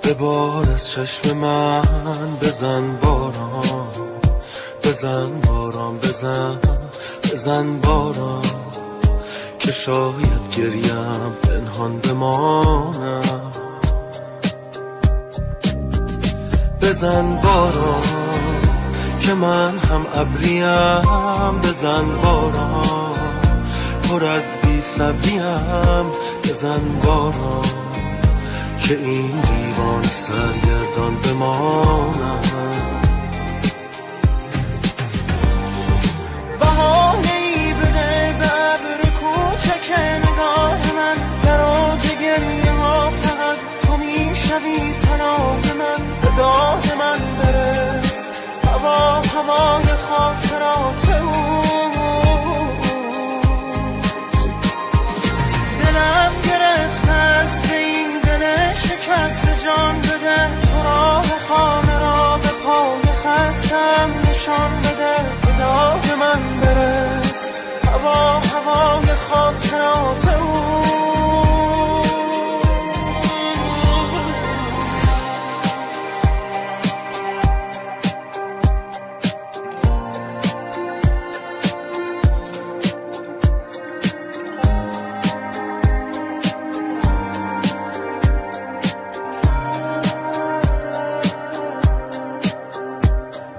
ببار از چشم من، بزن باران، بزن باران، بزن باران، که شاید گریم پنهان بمانم. بزن باران که من هم ابریم، بزن باران پر از بی صبریم، بزن باران که این دیوان سرگردان بمانم. بهانه‌ای بده به ابر کوچک نگاه من، در اوج گریه ها فقط تو میشوی پناه من. به داد من برس هوا هوای خاطرات اوست. دلم گرفته است به این دل شکست، جان بده تو راه خانه را به پای خستم نشان بده. به داد من برس هوا هوای خاطرات اوست.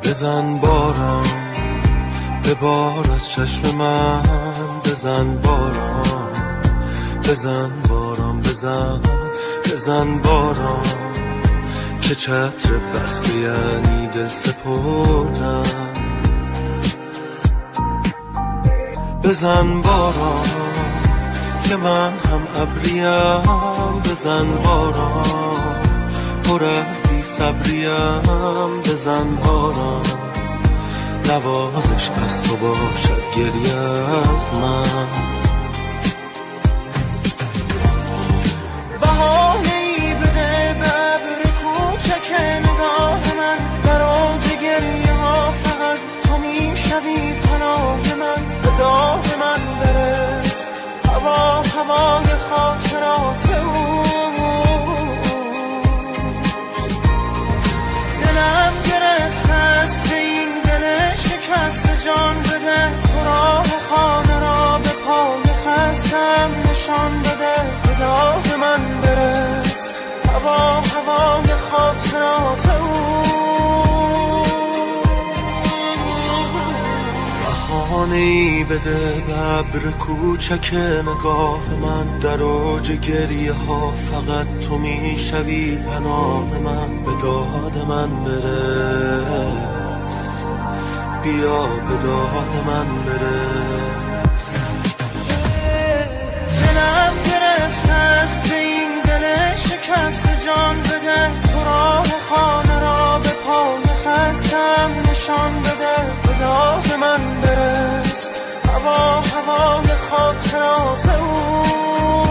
بزن باران ببار از چشم من، بزن باران، بزن باران، بزن باران که چتر بسته یعنی دل سپردن. بزن باران که من هم ابریم، بزن باران پر از بی صبریم، بزن باران نوازش از تو باشد گریه از من. بهانه‌ای بده به ابر کوچک نگاه من، در اوج گریه ها فقط تو میشوی پناه من. به داد من برس هوا هوای خاطرات اوست. دلم گرفته است به این دل شکست، جان بده تو راه خانه را به پای خستم نشان بده. به داد من برس هوا هوای خاطرات بهانه‌ای بده به ابر کوچک نگاه من، در اوج گریه ها فقط تو میشوی پناه من. به داد من برس بیا، به داد من برس. دلم گرفته است به این دل شکست، جان بده تو راه خانه را به پای خستم نشان بده. به داد من برس هوا هوای خاطرات اوست.